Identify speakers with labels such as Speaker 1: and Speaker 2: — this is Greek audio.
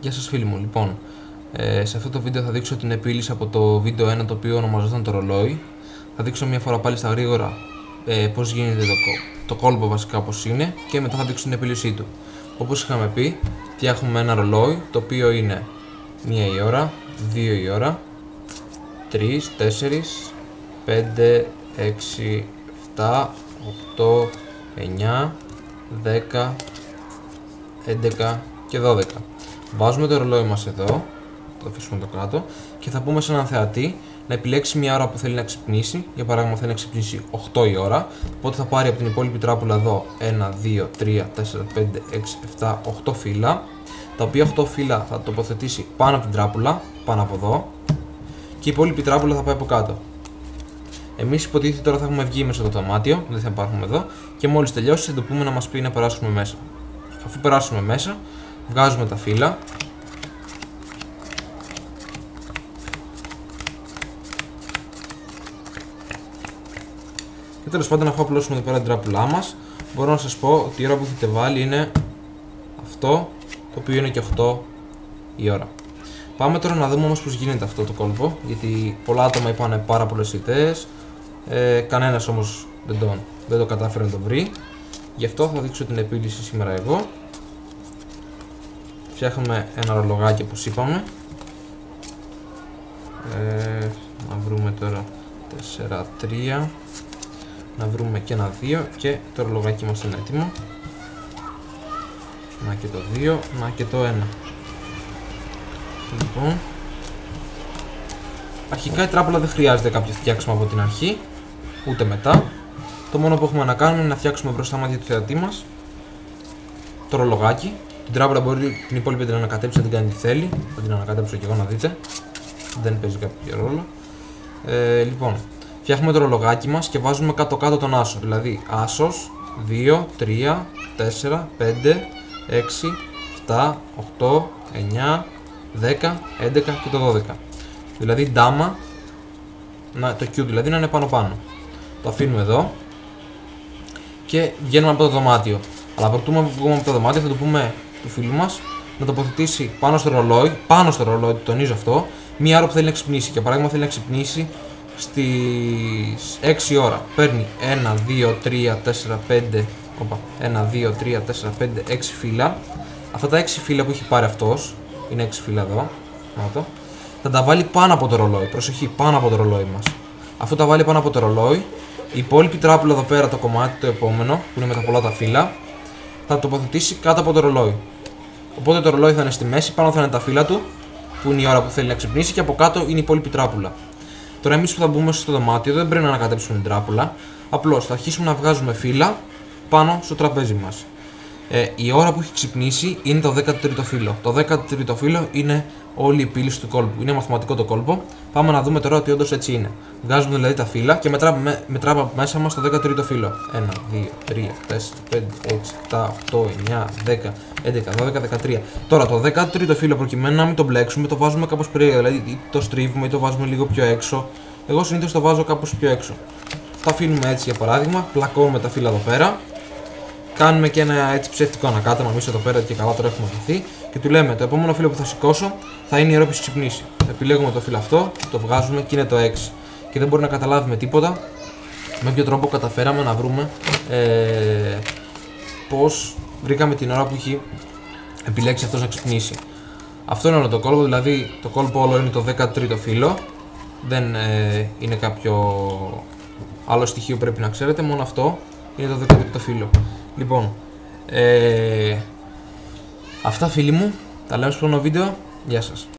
Speaker 1: Γεια σας φίλοι μου, λοιπόν, σε αυτό το βίντεο θα δείξω την επίλυση από το βίντεο 1 το οποίο ονομαζόταν το ρολόι. Θα δείξω μια φορά πάλι στα γρήγορα πώς γίνεται το κόλπο βασικά πώς είναι και μετά θα δείξω την επίλυσή του. Όπως είχαμε πει, φτιάχνουμε ένα ρολόι το οποίο είναι 1 η ώρα, 2 η ώρα, 3, 4, 5, 6, 7, 8, 9, 10, 11 και 12. Βάζουμε το ρολόι μας εδώ, το αφήσουμε το κάτω και θα πούμε σε έναν θεατή να επιλέξει μια ώρα που θέλει να ξυπνήσει. Για παράδειγμα θέλει να ξυπνήσει 8 η ώρα, οπότε θα πάρει από την υπόλοιπη τράπουλα εδώ 1, 2, 3, 4, 5, 6, 7, 8 φύλλα, τα οποία 8 φύλλα θα τοποθετήσει πάνω από την τράπουλα, πάνω από εδώ, και η υπόλοιπη τράπουλα θα πάει από κάτω. Εμείς υποτίθεται τώρα θα έχουμε βγει μέσα στο δωμάτιο, δεν θα υπάρχουμε εδώ, και μόλις τελειώσει θα το πούμε να μας πει να περάσουμε μέσα. Αφού περάσουμε μέσα, βγάζουμε τα φύλλα και τέλος πάντων, αφού απλώσουμε εδώ πέρα την τράπουλά μας, μπορώ να σας πω ότι η ώρα που έχετε βάλει είναι αυτό, το οποίο είναι και 8 η ώρα. Πάμε τώρα να δούμε όμως πώς γίνεται αυτό το κόλπο, γιατί πολλά άτομα είπαν πάρα πολλές ιδέες, κανένας όμως δεν το κατάφερε να το βρει. Γι' αυτό θα δείξω την επίλυση σήμερα εγώ. Φτιάχνουμε ένα ρολογάκι όπως είπαμε. Να βρούμε τώρα 4, 3. Να βρούμε και ένα 2 και το ρολογάκι μας είναι έτοιμο. Να και το 2, να και το 1. Λοιπόν, αρχικά η τράπουλα δεν χρειάζεται κάποιο φτιάξιμο από την αρχή, ούτε μετά. Το μόνο που έχουμε να κάνουμε είναι να φτιάξουμε μπροστά μάτια του θεατή μας το ρολογάκι. Την τράπουλα μπορεί την υπόλοιπη να την ανακατέψει, να την κάνει τι θέλει. Θα την ανακατέψω και εγώ να δείτε. Δεν παίζει κάποιο ρόλο. Λοιπόν, φτιάχνουμε το ρολογάκι μας και βάζουμε κάτω-κάτω τον άσο. Δηλαδή, άσος 2, 3, 4, 5, 6, 7, 8, 9, 10, 11 και το 12. Δηλαδή, ντάμα, το Q δηλαδή να είναι πάνω-πάνω. Το αφήνουμε εδώ και βγαίνουμε από το δωμάτιο. Αλλά πρωτού βγούμε από το δωμάτιο θα το πούμε του φίλου μας να τοποθετήσει πάνω στο ρολόι, τονίζω αυτό, μία ώρα που θέλει να ξυπνήσει. Για παράδειγμα θέλει να ξυπνήσει στις 6 ώρα. Παίρνει 1, 2, 3, 4, 5, 1, 2, 3, 4, 5, 6 φύλλα. Αυτά τα 6 φύλλα που έχει πάρει αυτός, είναι 6 φύλλα εδώ, θα τα βάλει πάνω από το ρολόι. Προσοχή, πάνω από το ρολόι μας. Αφού τα βάλει πάνω από το ρολόι, η υπόλοιπη τράπουλα εδώ πέρα, το κομμάτι το επόμενο, που είναι με τα πολλά τα φύλλα, θα τοποθετήσει κάτω από το ρολόι. Οπότε το ρολόι θα είναι στη μέση, πάνω θα είναι τα φύλλα του, που είναι η ώρα που θέλει να ξυπνήσει, και από κάτω είναι η υπόλοιπη τράπουλα. Τώρα, εμείς που θα μπούμε στο δωμάτιο δεν πρέπει να ανακατέψουμε την τράπουλα. Απλώς θα αρχίσουμε να βγάζουμε φύλλα πάνω στο τραπέζι μας. Η ώρα που έχει ξυπνήσει είναι το 13ο φύλλο. Το 13ο φύλλο είναι όλη η επίλυση του κόλπου. Είναι μαθηματικό το κόλπο. Πάμε να δούμε τώρα ότι όντως έτσι είναι. Βγάζουμε δηλαδή τα φύλλα και μετράμε από μέσα μας το 13ο φύλλο. 1, 2, 3, 4, 5, 6, 7, 8, 9, 10, 11, 12, 13. Τώρα το 13ο φύλλο, προκειμένου να μην το μπλέξουμε, το βάζουμε κάπως περίεργα. Δηλαδή το στρίβουμε ή το βάζουμε λίγο πιο έξω. Εγώ συνήθως το βάζω κάπως πιο έξω. Το αφήνουμε έτσι για παράδειγμα. Πλακώνουμε τα φύλλα εδώ πέρα. Κάνουμε και ένα έτσι ψεύτικο ανακάτεμα εμείς εδώ πέρα και καλά τώρα έχουμε βρεθεί. Και του λέμε: το επόμενο φύλλο που θα σηκώσω θα είναι η ώρα που έχει ξυπνήσει. Επιλέγουμε το φύλλο αυτό, το βγάζουμε και είναι το 6. Και δεν μπορεί να καταλάβουμε τίποτα με ποιο τρόπο καταφέραμε να βρούμε πώς βρήκαμε την ώρα που έχει επιλέξει αυτός να ξυπνήσει. Αυτό είναι όλο το κόλπο, δηλαδή το κόλπο όλο είναι το 13ο φύλλο. Δεν είναι κάποιο άλλο στοιχείο που πρέπει να ξέρετε, μόνο αυτό είναι το 13ο φύλλο. Λοιπόν, αυτά φίλοι μου, τα λέμε στο επόμενο βίντεο. Γεια σας.